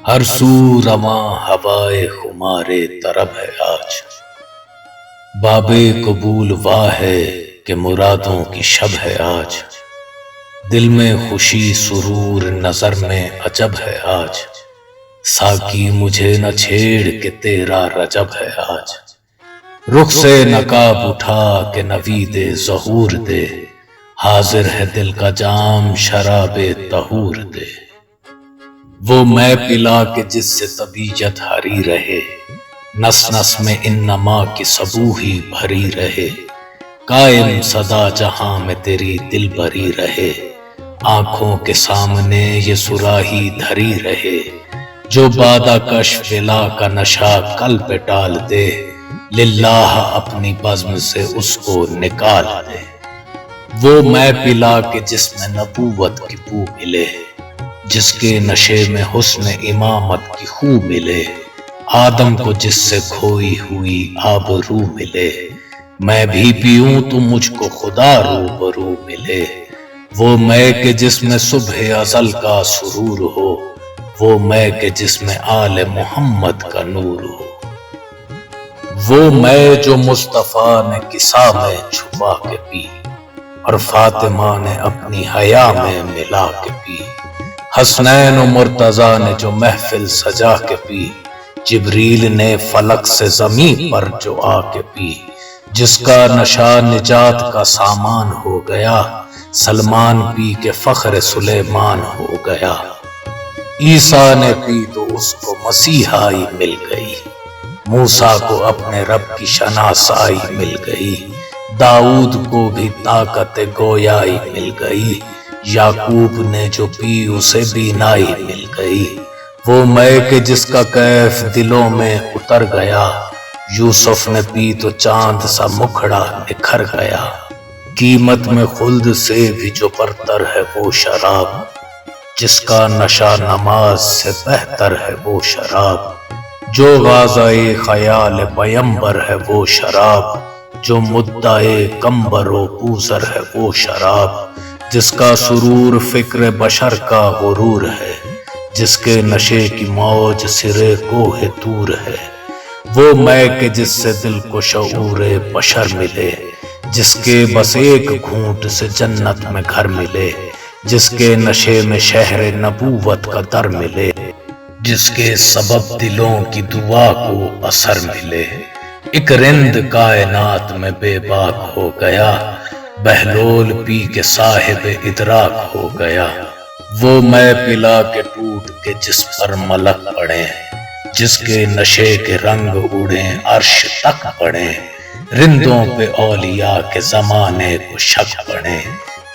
ہر سو رواں ہوائے خمار طرب ہے آج، باب قبول واہ ہے کہ مرادوں کی شب ہے آج، دل میں خوشی سرور نظر میں عجب ہے آج، ساقی مجھے نہ چھیڑ کہ تیرا رجب ہے آج، رخ سے نقاب اٹھا کہ نوید ظہور دے، حاضر ہے دل کا جام شراب طہور دے، وہ میں پلا کہ جس سے طبیعت ہری رہے، نس نس میں انما کی صبوحی بھری رہے، قائم سدا جہاں میں تیری دل بری رہے، آنکھوں کے سامنے یہ صراحی دھری رہے، جو بادہ کش ولا کا نشہ قلب پہ ڈال دے، للہ اپنی بزم سے اس کو نکال دے، وہ میں پلا کہ جس میں نبوت کی بو ملے، جس کے نشے میں حسن امامت کی خو ملے، آدم کو جس سے کھوئی ہوئی آبرو ملے، میں بھی پیوں تو مجھ کو خدا روبرو ملے، وہ میں کہ جس میں صبح ازل کا سرور ہو، وہ میں کہ جس میں آل محمد کا نور ہو، وہ میں جو مصطفیٰ نے کسا میں چھپا کے پی، اور فاطمہ نے اپنی حیا میں ملا کے پی، حسنین و مرتضیٰ نے جو محفل سجا کے پی، جبریل نے فلک سے زمین پر جو آ کے پی، جس کا نشہ نجات کا سامان ہو گیا، سلمان پی کے فخر سلیمان ہو گیا، عیسیٰ نے پی تو اس کو مسیحائی مل گئی، موسیٰ کو اپنے رب کی شناسائی مل گئی، داؤد کو بھی طاقت گویائی مل گئی، یعقوب نے جو پی اسے بینائی مل گئی، وہ میں کہ جس کا کیف دلوں میں اتر گیا، یوسف نے پی تو چاند سا مکھڑا نکھر گیا، قیمت میں خلد سے بھی جو برتر ہے وہ شراب، جس کا نشہ نماز سے بہتر ہے وہ شراب، جو غازۂ خیال پیمبر ہے وہ شراب، جو مدعے قمبر و بوذر ہے وہ شراب، جس کا سرور فکر بشر کا غرور ہے، جس کے نشے کی موج سرے کوہ طور ہے، وہ میں کہ جس سے دل کو شعور بشر ملے، جس کے بس ایک گھونٹ سے جنت میں گھر ملے، جس کے نشے میں شہر نبوت کا در ملے، جس کے سبب دلوں کی دعا کو اثر ملے، ایک رند کائنات میں بے باک ہو گیا، بہلول پی کے صاحب ادراک ہو گیا، وہ میں پلا کے ٹوٹ کے جس پر ملک پڑے، جس کے نشے کے رنگ اڑیں عرش تک پڑے، رندوں پہ اولیاء کے زمانے کو شک پڑے،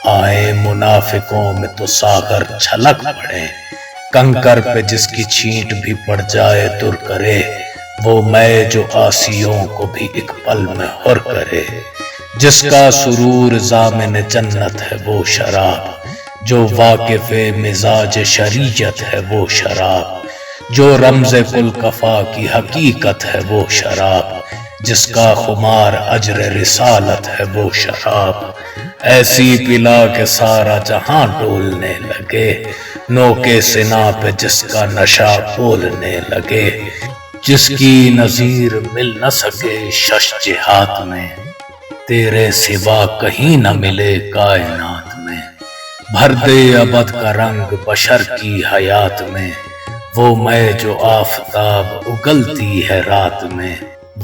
آئے منافقوں میں تو ساغر چھلک پڑے، کنکر پہ جس کی چھینٹ بھی پڑ جائے در کرے، وہ میں جو عاصیوں کو بھی ایک پل میں حر کرے، جس کا سرور ضامن جنت ہے وہ شراب، جو واقف مزاج شریعت ہے وہ شراب، جو رمز کل کفا کی حقیقت ہے وہ شراب، جس کا خمار اجر رسالت ہے وہ شراب، ایسی پلا کہ سارا جہاں ڈولنے لگے، نوکے سنا پہ جس کا نشہ بولنے لگے، جس کی نظیر مل نہ سکے شش جہات میں، تیرے سوا کہیں نہ ملے کائنات میں، بھر دے ابد کا رنگ بشر کی حیات میں، وہ میں جو آفتاب اگلتی ہے رات میں،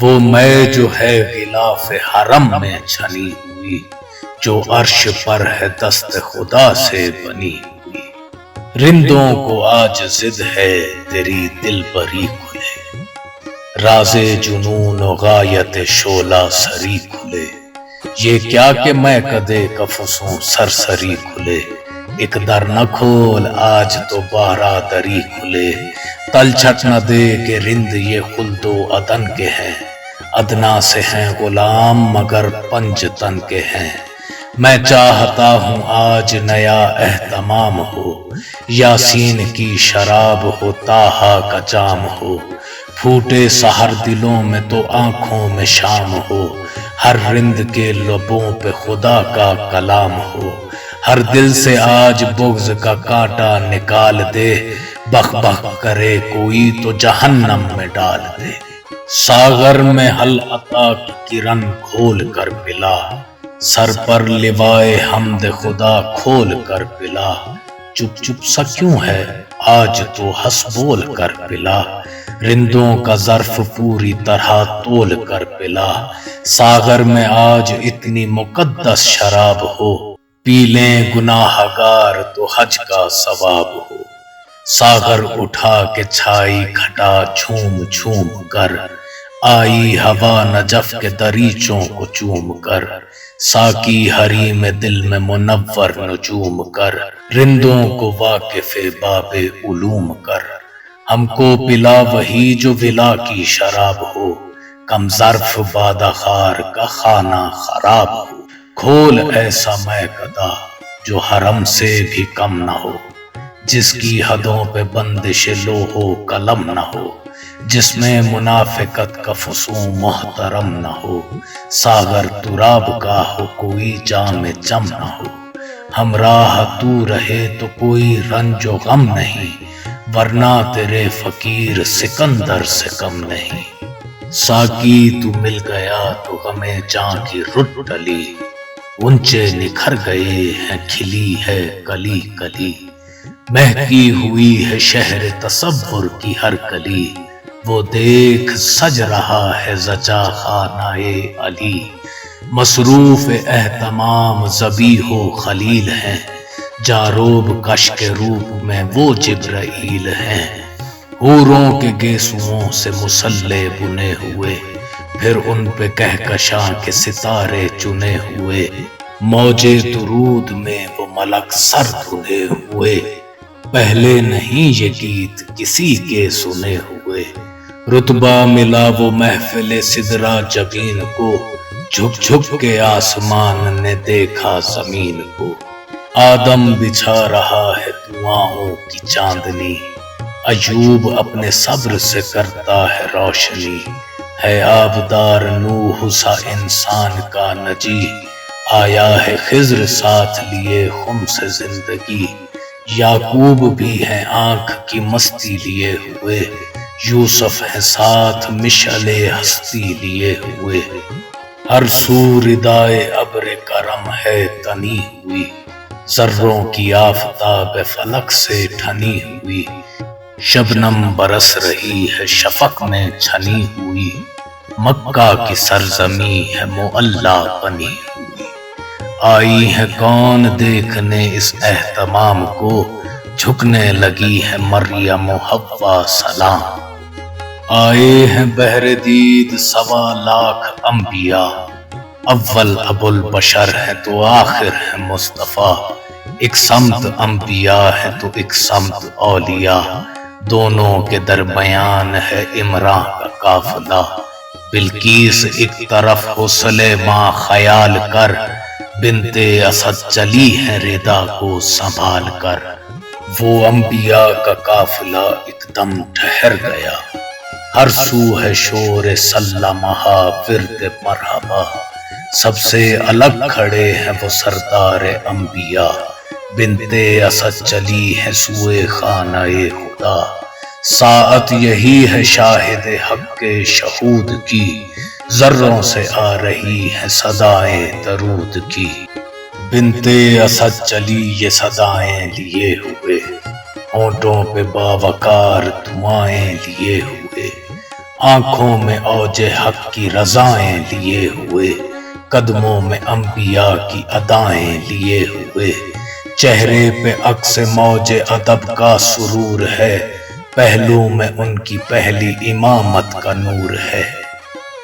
وہ میں جو ہے غلاف حرم میں چھنی ہوئی، جو عرش پر ہے دست خدا سے بنی ہوئی، رندوں کو آج ضد ہے تیری دل بری کھلے، راز جنون و غایت شعلہ سری کھلے، یہ کیا کہ میں کدے کفسوں سرسری کھلے، ایک در نہ کھول آج تو بارہ دری کھلے، تلچھٹ نہ دے کہ رند یہ خلد و عدن کے ہیں، ادنا سے ہیں غلام مگر پنج تن کے ہیں، میں چاہتا ہوں آج نیا اہتمام ہو، یاسین کی شراب ہو طٰہٰ کا جام ہو، پھوٹے سحر دلوں میں تو آنکھوں میں شام ہو، ہر رند کے لبوں پہ خدا کا کلام ہو، ہر دل سے آج بغض کا کانٹا نکال دے، بخ بخ کرے کوئی تو جہنم میں ڈال دے۔ ساغر میں حل عطا کی کرن کھول کر پلا، سر پر لوائے حمد خدا کھول کر پلا۔ چپ چپ سا کیوں ہے آج تو ہنس بول کر پلا، رندوں کا ظرف پوری طرح تول کر پلا۔ ساغر میں آج اتنی مقدس شراب ہو، پی لیں گناہ گار تو حج کا ثواب ہو۔ ساغر اٹھا کے چھائی کھٹا جھوم جھوم کر، آئی ہوا نجف کے دریچوں کو چوم کر۔ ساقی حریم دل میں منور نجوم کر، رندوں کو واقف باب علوم کر۔ ہم کو پلا وہی جو ولا کی شراب ہو، کم ظرف بادہ خار کا خانہ خراب ہو۔ کھول ایسا میکدہ جو حرم سے بھی کم نہ ہو، جس کی حدوں پہ بندش لوح و قلم نہ ہو، جس میں منافقت کا فسوں محترم نہ ہو۔ ساغر تراب کا ہو کوئی جام جم نہ ہو، ہمراہ تو رہے تو کوئی رنج و غم نہیں، ورنہ تیرے فقیر سکندر سے کم نہیں۔ ساقی تو مل گیا تو غمِ جاں کی رٹ ڈلی، اونچے نکھر گئے ہیں کھلی ہے کلی کلی۔ مہکی ہوئی ہے شہر تصور کی ہر کلی، وہ دیکھ سج رہا ہے زچا خانہ علی۔ مصروف اہتمام ذبیح و خلیل ہیں، جاروب کش کے روپ میں وہ جبرائیل ہیں۔ حوروں کے گیسوؤں سے مسلح بنے ہوئے، پھر ان پہ کہکشاں کے ستارے چنے ہوئے۔ موجے درود میں وہ ملک سر دھلے ہوئے، پہلے نہیں یہ گیت کسی کے سنے ہوئے۔ رتبہ ملا وہ محفل سدرہ جبین کو، جھک جھک کے آسمان نے دیکھا زمین کو۔ آدم بچھا رہا ہے دعاؤں کی چاندنی، ایوب اپنے صبر سے کرتا ہے روشنی۔ ہے آبدار نوح سا انسان کا نجی، آیا ہے خضر ساتھ لیے خم سے زندگی۔ یعقوب بھی ہے آنکھ کی مستی لیے ہوئے، یوسف ہے ساتھ مشعل ہستی لیے ہوئے۔ ہر سو ردائے ابر کرم ہے تنی ہوئی، ذروں کی آفتاب فلک سے ٹھنی ہوئی۔ شبنم برس رہی ہے شفق میں چھنی ہوئی، مکہ کی سرزمیں ہے معلیٰ بنی ہوئی۔ آئی ہے کون دیکھنے اس اہتمام کو، جھکنے لگی ہے مریم و حوا سلام۔ آئے ہیں بہر دید 1.25 انبیاء، اول ابو البشر ہے تو آخر ہے مصطفیٰ۔ ایک سمت انبیاء ہے تو ایک سمت اولیاء، دونوں کے درمیان ہے عمران کا قافلہ۔ بلقیس ایک طرف ہو سلیمان خیال کر، بنت اسد چلی ہے ردا کو سنبھال کر۔ وہ انبیاء کا قافلہ ایک دم ٹھہر گیا، ہر سو ہے شور سلمہا ورد مرحبا۔ سب سے الگ کھڑے ہیں وہ سردار انبیاء، بنت اسد چلی ہے سوئے خانہ خدا۔ ساعت یہی ہے شاہد حق کے شہود کی، ذروں سے آ رہی ہے صدائیں درود کی۔ بنت اسد چلی یہ صدائیں لیے ہوئے، ہونٹوں پہ باوقار دعائیں لیے ہوئے، آنکھوں میں اوج حق کی رضائیں لیے ہوئے، قدموں میں انبیاء کی ادائیں لیے ہوئے۔ چہرے پہ عکس موج ادب کا سرور ہے، پہلو میں ان کی پہلی امامت کا نور ہے۔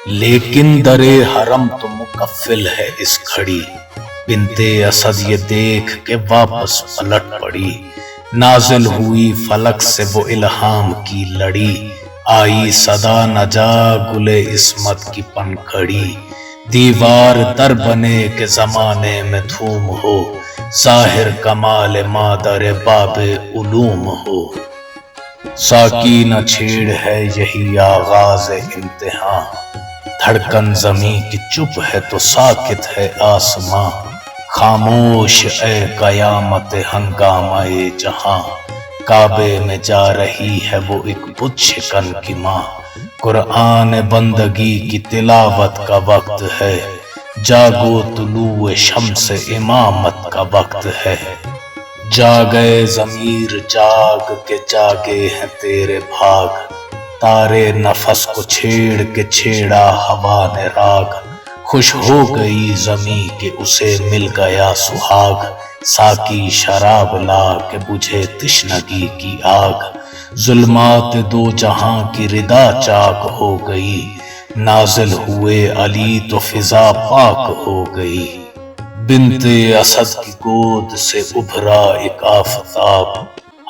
لیکن در حرم تو مکفل ہے اس گھڑی، بنت اسد یہ دیکھ کے واپس پلٹ پڑی۔ نازل ہوئی فلک سے وہ الہام کی لڑی، آئی صدا نجا گل عصمت کی پنکھڑی۔ دیوار در بنے کے زمانے میں دھوم ہو، ظاہر کمال مادر باب علوم ہو۔ ساقی نہ چھیڑ ہے یہی آغاز امتحان، دھڑکن زمیں کی چپ ہے تو ساکت ہے آسماں۔ خاموش اے قیامت ہنگامہ جہاں، کعبے میں جا رہی ہے وہ ایک بت شکن کی ماں۔ قرآن بندگی کی تلاوت کا وقت ہے، جاگو طلوع شمس امامت کا وقت ہے۔ جاگے ضمیر جاگ کے جاگے ہیں تیرے بھاگ، تارے نفس کو چھیڑ کے چھیڑا ہوا نے راگ۔ خوش ہو گئی زمیں کہ اسے مل گیا سہاگ، ساقی شراب لا کے بجھے تشنگی کی آگ۔ ظلمات دو جہاں کی ردا چاک ہو گئی، نازل ہوئے علی تو فضا پاک ہو گئی۔ بنت اسد کی گود سے ابھرا ایک آفتاب،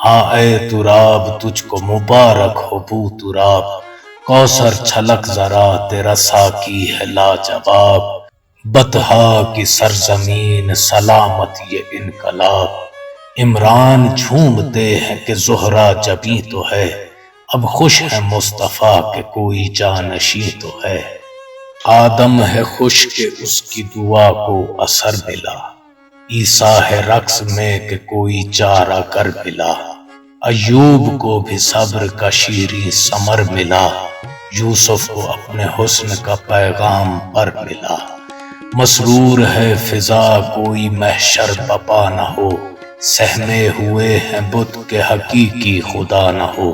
ہاں اے تراب تجھ کو مبارک ہو بو تراب۔ کوثر چھلک ذرا تیرا ساقی ہے لاجواب، بطحا کی سرزمین سلامت یہ انقلاب۔ عمران جھومتے ہیں کہ زہرہ جبیں تو ہے، اب خوش ہے مصطفیٰ کہ کوئی جانشیں تو ہے۔ آدم ہے خوش کہ اس کی دعا کو اثر ملا، عیسیٰ ہے رقص میں کہ کوئی چارہ گر ملا۔ ایوب کو بھی صبر کا شیریں ثمر ملا، یوسف کو اپنے حسن کا پیغام پر ملا۔ مسرور ہے فضا کوئی محشر بپا نہ ہو، سہمے ہوئے ہیں بت کے حقیقی خدا نہ ہو۔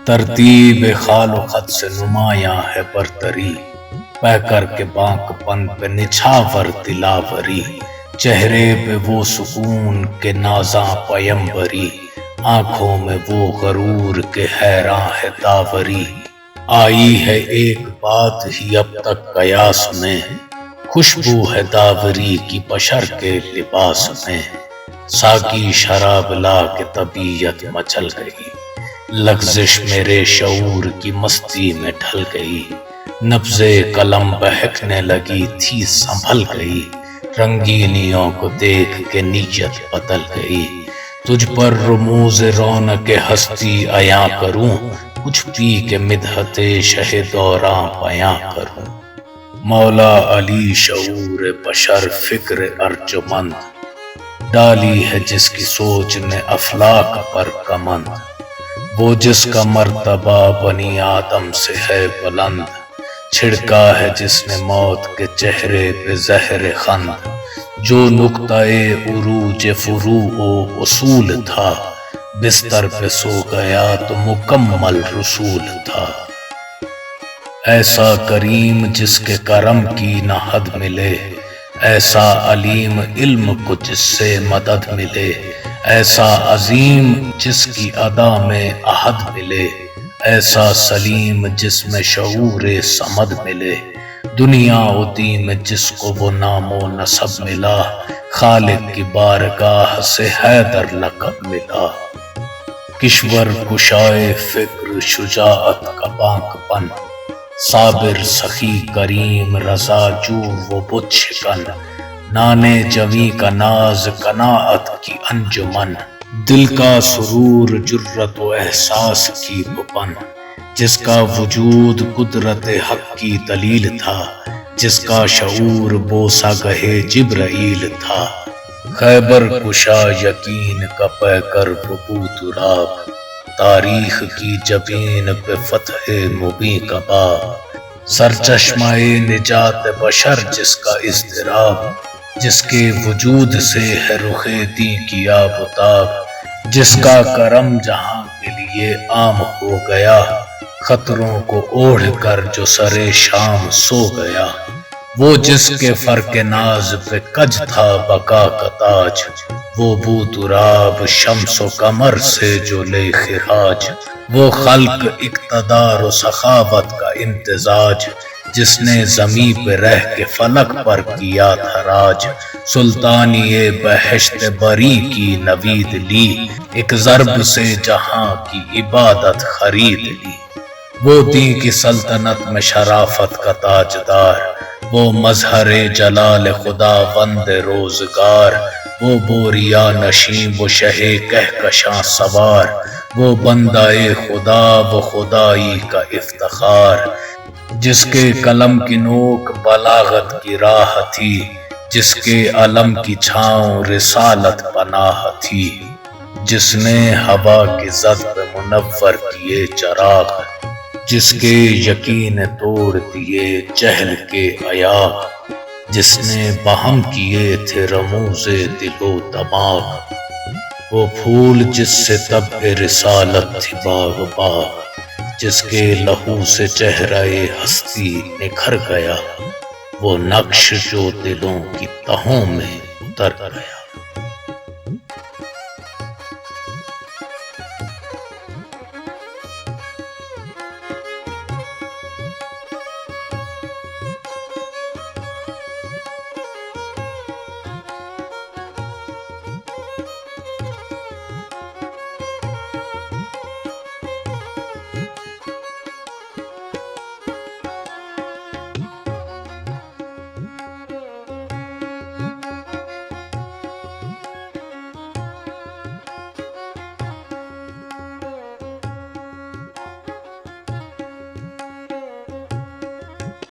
ترتیب خال و خط سے نمایاں ہے برتری، پہ کر کے بانک پن پہ نچھاور دلاوری۔ چہرے پہ وہ سکون کے نازاں پیمبری، آنکھوں میں وہ غرور کے حیراں ہے داوری۔ آئی ہے ایک بات ہی اب تک قیاس میں، خوشبو ہے داوری کی بشر کے لباس میں۔ ساقی شراب لا کے طبیعت مچل گئی، لغزش میرے شعور کی مستی میں ڈھل گئی۔ نبض قلم بہکنے لگی تھی سنبھل گئی، رنگینیوں کو دیکھ کے نیت بدل گئی۔ تجھ پر رموز رونق ہستی عیاں کروں، کچھ پی کے مدحت شہ دوراں بیاں کروں۔ مولا علی شعور بشر فکر ارجمند، ڈالی ہے جس کی سوچ نے افلاک پر کمند۔ وہ جس کا مرتبہ بنی آدم سے ہے بلند، چھڑکا ہے جس نے موت کے چہرے پہ زہر خند۔ جو نقطۂ عروج فروع و اصول تھا، بستر پہ سو گیا تو مکمل رسول تھا۔ ایسا کریم جس کے کرم کی نہ حد ملے، ایسا علیم علم کو جس سے مدد ملے، ایسا عظیم جس کی ادا میں عہد ملے، ایسا سلیم جس میں شعور صمد ملے۔ دنیا و دین میں جس کو وہ نام و نسب ملا، خالق کی بارگاہ سے حیدر لقب ملا۔ کشور کشائے فکر شجاعت کا بانک پن، صابر سخی کریم رضا جو وہ بت شکن۔ نانے جویں کا ناز قناعت کی انجمن، دل کا سرور جرت و احساس کی بپن۔ جس کا وجود قدرت حق کی دلیل تھا، جس کا شعور بوسہ گہے جبرائیل تھا۔ خیبر کشا یقین کا پے کر بو تراب، تاریخ کی جبین پہ فتح مبیں کا باب۔ سرچشمہ نجات بشر جس کا اضطراب، جس کے وجود سے ہے رخ دین کی آب و تاب۔ جس کا کرم جہاں کے لیے عام ہو گیا، خطروں کو اوڑھ کر جو سرے شام سو گیا۔ وہ جس کے فرق ناز پہ کج تھا بقا کا تاج، وہ بو تراب شمس و قمر سے جو لے خراج۔ وہ خلق اقتدار و سخاوت کا امتزاج، جس نے زمیں پہ رہ کے فلک پر کیا تھا راج۔ سلطانی بہشت بری کی نوید لی، ایک ضرب سے جہاں کی عبادت خرید لی۔ وہ دین کی سلطنت میں شرافت کا تاجدار، وہ مظہر جلال خدا وند روزگار۔ وہ بوریا نشیں وہ شہ کہکشاں سوار، وہ بندہ خدا وہ خدائی کا افتخار۔ جس کے قلم کی نوک بلاغت کی راہ تھی، جس کے علم کی چھاؤں رسالت پناہ تھی، جس نے ہوا کے زد پہ منور کیے چراغ، جس کے یقین توڑ دیے جہل کے ایاغ، جس نے بہم کیے تھے رموز دل و دماغ، وہ پھول جس سے طبع رسالت تھی باغ باغ، جس کے لہو سے چہرہ ہستی نکھر گیا، وہ نقش جو دلوں کی تہوں میں اتر گیا۔